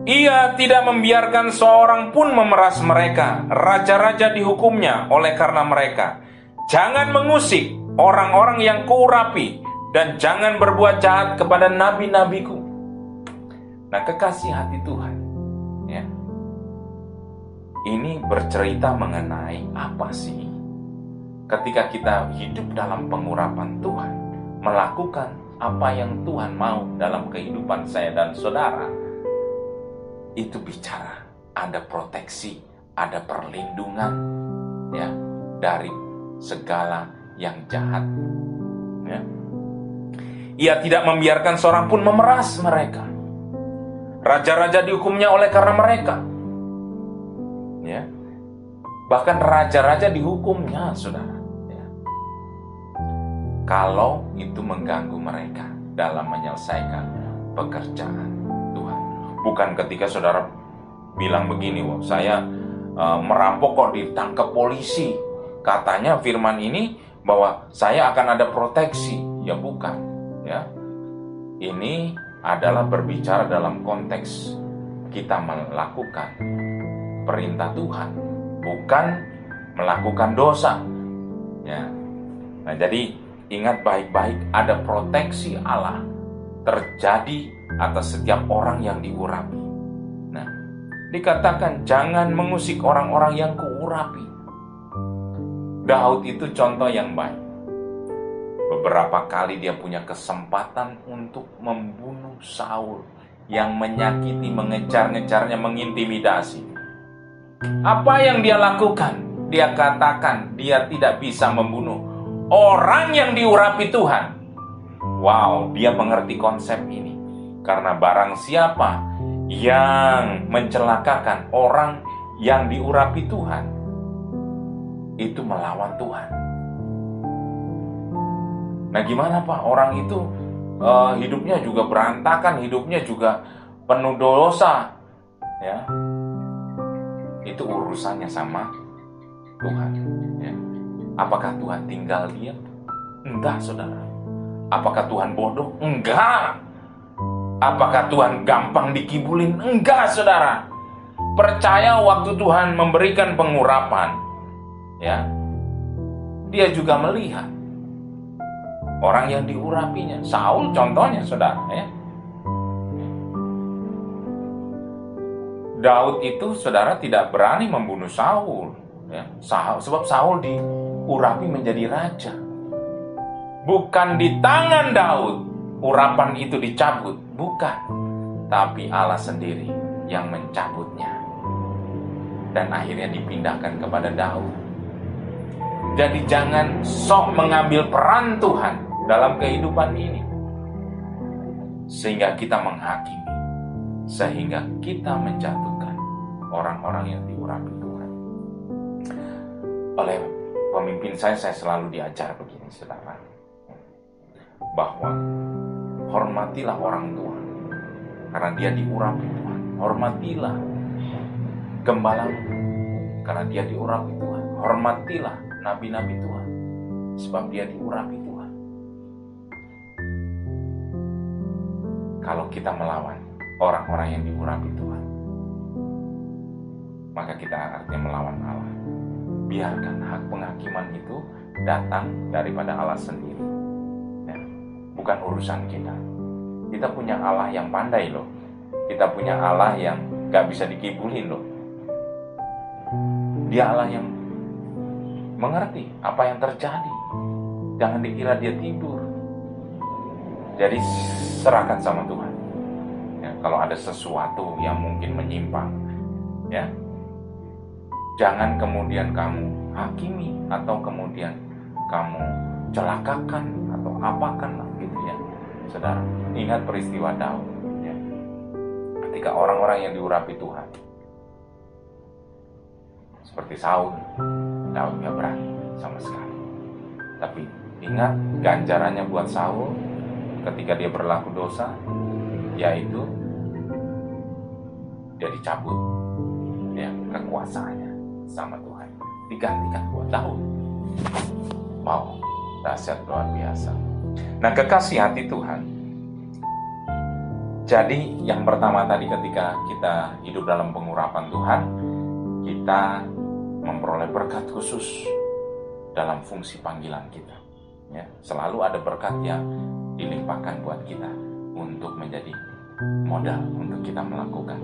Ia tidak membiarkan seorang pun memeras mereka. Raja-raja dihukumnya oleh karena mereka. Jangan mengusik orang-orang yang kuurapi, dan jangan berbuat jahat kepada nabi-nabiku. Nah, kekasih hati Tuhan, ya, ini bercerita mengenai apa sih? Ketika kita hidup dalam pengurapan Tuhan, melakukan apa yang Tuhan mau dalam kehidupan saya dan saudara, itu bicara ada proteksi, ada perlindungan, ya, dari segala yang jahat. Ya. Ia tidak membiarkan seorang pun memeras mereka. Raja-raja dihukumnya oleh karena mereka. Ya. Bahkan raja-raja dihukumnya, saudara. Ya. Kalau itu mengganggu mereka dalam menyelesaikan pekerjaan Tuhan. Bukan ketika saudara bilang begini, wah, saya merampok kok ditangkap polisi. Katanya firman ini bahwa saya akan ada proteksi. Ya bukan, ya. Ini adalah berbicara dalam konteks kita melakukan perintah Tuhan, bukan melakukan dosa. Ya. Nah, jadi ingat baik-baik, ada proteksi Allah terjadi atas setiap orang yang diurapi. Nah, dikatakan jangan mengusik orang-orang yang kuurapi. Daud itu contoh yang baik. Beberapa kali dia punya kesempatan untuk membunuh Saul yang menyakiti, mengejar-ngejarnya, mengintimidasi. Apa yang dia lakukan? Dia katakan dia tidak bisa membunuh orang yang diurapi Tuhan. Wow, dia mengerti konsep ini. Karena barang siapa yang mencelakakan orang yang diurapi Tuhan, itu melawan Tuhan. Nah, gimana Pak? Orang itu hidupnya juga berantakan, hidupnya juga penuh dosa, ya. Itu urusannya sama Tuhan, ya. Apakah Tuhan tinggal diam? Enggak, saudara. Apakah Tuhan bodoh? Enggak. Apakah Tuhan gampang dikibulin? Enggak, saudara. Percaya waktu Tuhan memberikan pengurapan, ya, dia juga melihat orang yang diurapinya. Saul contohnya, saudara, ya. Daud itu, saudara, tidak berani membunuh Saul, ya. Sebab Saul diurapi menjadi raja. Bukan di tangan Daud urapan itu dicabut, bukan. Tapi Allah sendiri yang mencabutnya. Dan akhirnya dipindahkan kepada Daud. Jadi jangan sok mengambil peran Tuhan dalam kehidupan ini, sehingga kita menghakimi, sehingga kita menjatuhkan orang-orang yang diurapi Tuhan. Oleh pemimpin saya selalu diajar begini, saudara, bahwa hormatilah orang tua karena dia diurapi Tuhan. Hormatilah gembalamu karena dia diurapi Tuhan. Hormatilah nabi-nabi Tuhan sebab dia diurapi Tuhan. Kalau kita melawan orang-orang yang diurapi Tuhan, maka kita artinya melawan Allah. Biarkan hak penghakiman itu datang daripada Allah sendiri. Ya, bukan urusan kita. Kita punya Allah yang pandai loh. Kita punya Allah yang gak bisa dikibulin loh. Dia Allah yang mengerti apa yang terjadi. Jangan dikira dia tidur. Jadi serahkan sama Tuhan. Ya, kalau ada sesuatu yang mungkin menyimpang, ya, jangan kemudian kamu hakimi atau kemudian kamu celakakan atau apakan lah gitu ya. Saudara, ingat peristiwa Daud. Ya. Ketika orang-orang yang diurapi Tuhan, seperti Saul, Daud gak berani sama sekali. Tapi ingat ganjarannya buat Saul ketika dia berlaku dosa, yaitu dia dicabut ya kekuasaannya sama Tuhan, digantikan buat Daud. Wow, dahsyat luar biasa. Nah, kekasih hati Tuhan. Jadi yang pertama tadi, ketika kita hidup dalam pengurapan Tuhan, kita memperoleh berkat khusus dalam fungsi panggilan kita. Ya, selalu ada berkat yang dilimpahkan buat kita untuk menjadi modal untuk kita melakukan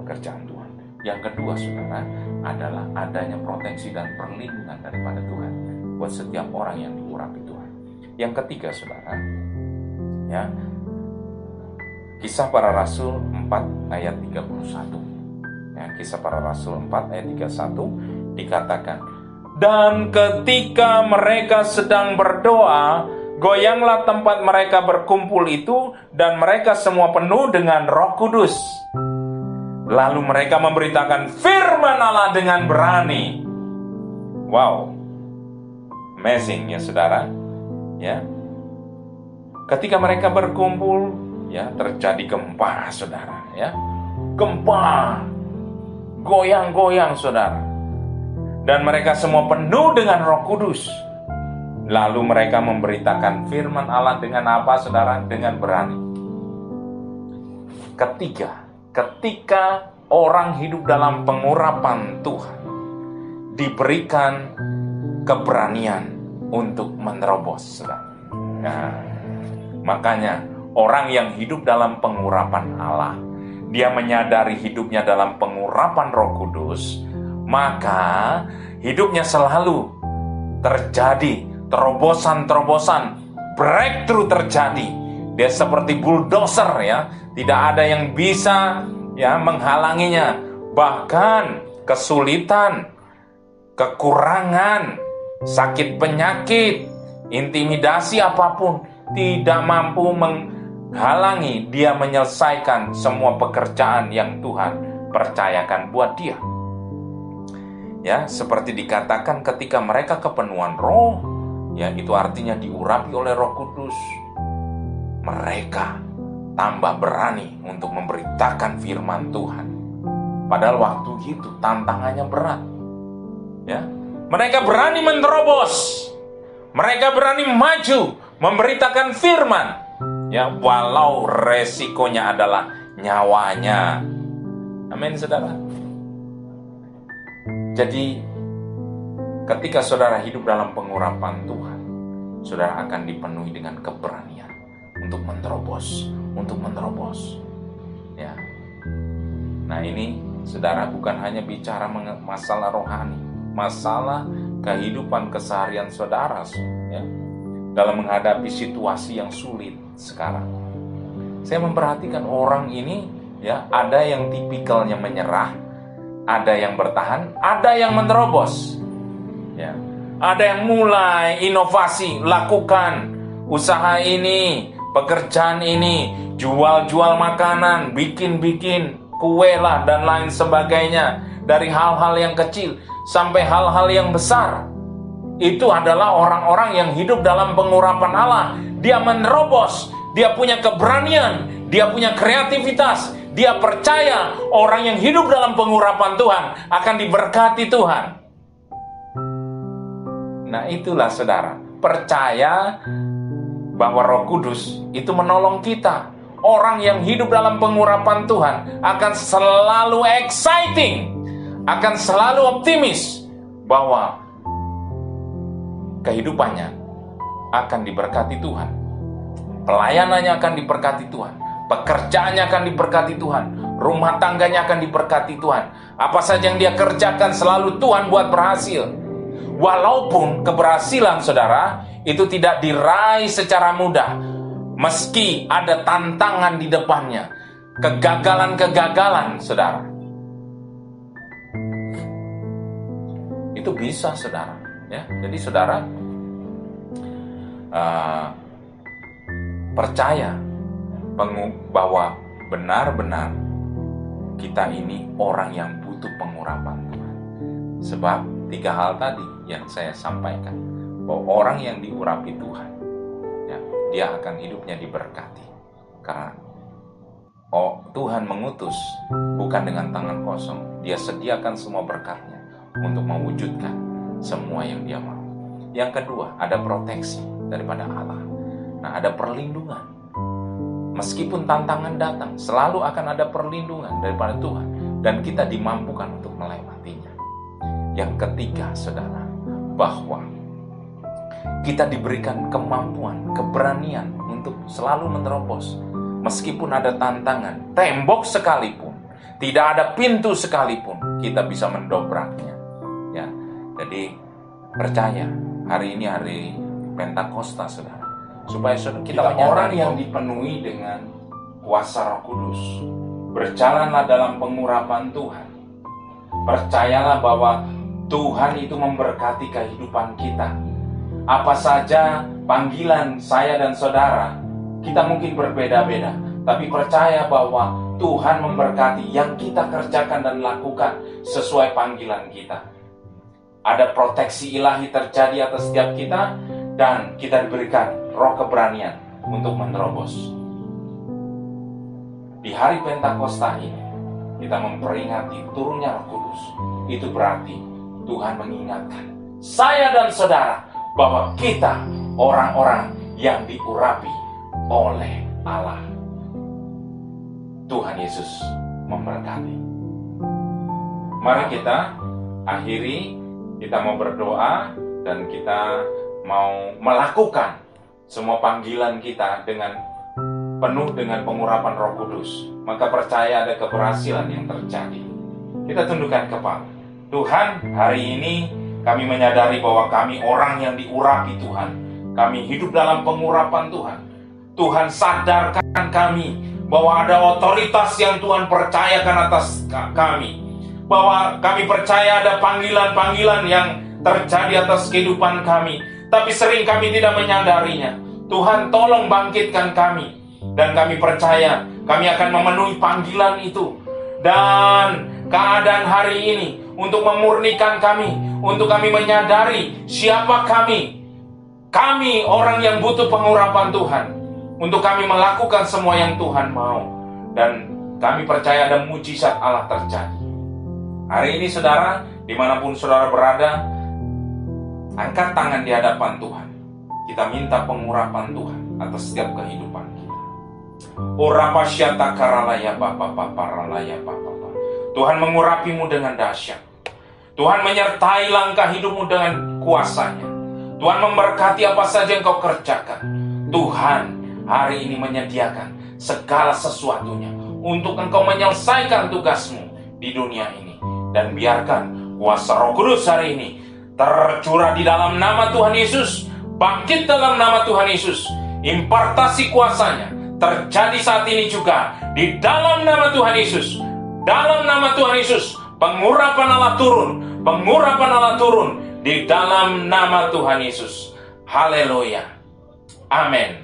pekerjaan Tuhan. Yang kedua, saudara, adalah adanya proteksi dan perlindungan daripada Tuhan buat setiap orang yang diurapi Tuhan. Yang ketiga, saudara, ya, Kisah Para Rasul 4 ayat 31. Ya, Kisah Para Rasul 4 ayat 31 dikatakan, dan ketika mereka sedang berdoa, goyanglah tempat mereka berkumpul itu, dan mereka semua penuh dengan Roh Kudus. Lalu mereka memberitakan firman Allah dengan berani. Wow, amazing ya saudara. Ya, ketika mereka berkumpul, ya terjadi gempa, saudara. Ya, gempa, goyang-goyang, saudara. Dan mereka semua penuh dengan Roh Kudus. Lalu mereka memberitakan firman Allah dengan apa, saudara? Dengan berani. Ketiga, ketika orang hidup dalam pengurapan Tuhan, diberikan keberanian untuk menerobos, saudara. Nah, makanya orang yang hidup dalam pengurapan Allah, dia menyadari hidupnya dalam pengurapan Roh Kudus, maka hidupnya selalu terjadi terobosan-terobosan, breakthrough terjadi. Dia seperti bulldozer ya, tidak ada yang bisa ya menghalanginya. Bahkan kesulitan, kekurangan, sakit penyakit, intimidasi apapun tidak mampu menghalangi dia menyelesaikan semua pekerjaan yang Tuhan percayakan buat dia. Ya, seperti dikatakan ketika mereka kepenuhan roh, ya itu artinya diurapi oleh Roh Kudus, mereka tambah berani untuk memberitakan firman Tuhan. Padahal waktu itu tantangannya berat. Ya, mereka berani menerobos, mereka berani maju memberitakan firman. Ya, walau resikonya adalah nyawanya. Amin, saudara. Jadi, ketika saudara hidup dalam pengurapan Tuhan, saudara akan dipenuhi dengan keberanian untuk menerobos. Ya. Nah, ini saudara bukan hanya bicara masalah rohani, masalah kehidupan keseharian saudara, ya, dalam menghadapi situasi yang sulit sekarang. Saya memperhatikan orang ini, ya, ada yang tipikalnya menyerah, ada yang bertahan, ada yang menerobos. Ya, ada yang mulai inovasi, lakukan usaha ini, pekerjaan ini, jual-jual makanan, bikin-bikin kue lah dan lain sebagainya. Dari hal-hal yang kecil sampai hal-hal yang besar. Itu adalah orang-orang yang hidup dalam pengurapan Allah. Dia menerobos, dia punya keberanian, dia punya kreativitas, dia percaya orang yang hidup dalam pengurapan Tuhan akan diberkati Tuhan. Nah, itulah saudara, percaya bahwa Roh Kudus itu menolong kita. Orang yang hidup dalam pengurapan Tuhan akan selalu exciting, akan selalu optimis bahwa kehidupannya akan diberkati Tuhan. Pelayanannya akan diberkati Tuhan. Pekerjaannya akan diberkati Tuhan. Rumah tangganya akan diberkati Tuhan. Apa saja yang dia kerjakan selalu Tuhan buat berhasil. Walaupun keberhasilan saudara itu tidak diraih secara mudah, meski ada tantangan di depannya, kegagalan-kegagalan saudara, itu bisa saudara, ya. Jadi saudara percaya bahwa benar-benar kita ini orang yang butuh pengurapan Tuhan. Sebab 3 hal tadi yang saya sampaikan, bahwa orang yang diurapi Tuhan, ya, dia akan hidupnya diberkati. Karena Tuhan mengutus bukan dengan tangan kosong. Dia sediakan semua berkatnya untuk mewujudkan semua yang dia mau. Yang kedua, ada proteksi daripada Allah. Nah, ada perlindungan. Meskipun tantangan datang, selalu akan ada perlindungan daripada Tuhan, dan kita dimampukan untuk melewatinya. Yang ketiga, saudara, bahwa kita diberikan kemampuan, keberanian untuk selalu menerobos. Meskipun ada tantangan, tembok sekalipun, tidak ada pintu sekalipun, kita bisa mendobraknya. Ya, jadi percaya, hari ini hari Pentakosta, saudara. Supaya kita orang yang dipenuhi dengan kuasa Roh Kudus, berjalanlah dalam pengurapan Tuhan. Percayalah bahwa Tuhan itu memberkati kehidupan kita. Apa saja panggilan saya dan saudara, kita mungkin berbeda-beda, tapi percaya bahwa Tuhan memberkati yang kita kerjakan dan lakukan sesuai panggilan kita. Ada proteksi ilahi terjadi atas setiap kita, dan kita diberikan roh keberanian untuk menerobos. Di hari Pentakosta ini, kita memperingati turunnya Roh Kudus. Itu berarti Tuhan mengingatkan saya dan saudara bahwa kita orang-orang yang diurapi oleh Allah. Tuhan Yesus memberkati. Mari kita akhiri, kita mau berdoa dan kita mau melakukan semua panggilan kita dengan penuh dengan pengurapan Roh Kudus. Maka percaya ada keberhasilan yang terjadi. Kita tundukkan kepala. Tuhan, hari ini kami menyadari bahwa kami orang yang diurapi Tuhan. Kami hidup dalam pengurapan Tuhan. Tuhan sadarkan kami bahwa ada otoritas yang Tuhan percayakan atas kami. Bahwa kami percaya ada panggilan-panggilan yang terjadi atas kehidupan kami. Tapi sering kami tidak menyadarinya. Tuhan, tolong bangkitkan kami. Dan kami percaya kami akan memenuhi panggilan itu. Dan keadaan hari ini untuk memurnikan kami, untuk kami menyadari siapa kami. Kami orang yang butuh pengurapan Tuhan, untuk kami melakukan semua yang Tuhan mau. Dan kami percaya ada mujizat Allah terjadi. Hari ini saudara, dimanapun saudara berada, angkat tangan di hadapan Tuhan. Kita minta pengurapan Tuhan atas setiap kehidupan kita. Tuhan mengurapimu dengan dahsyat. Tuhan menyertai langkah hidupmu dengan kuasanya. Tuhan memberkati apa saja yang kau kerjakan. Tuhan hari ini menyediakan segala sesuatunya untuk engkau menyelesaikan tugasmu di dunia ini. Dan biarkan kuasa Roh Kudus hari ini tercurah di dalam nama Tuhan Yesus. Bangkit dalam nama Tuhan Yesus. Impartasi kuasanya terjadi saat ini juga di dalam nama Tuhan Yesus. Dalam nama Tuhan Yesus, pengurapan Allah turun. Pengurapan Allah turun di dalam nama Tuhan Yesus. Haleluya. Amin.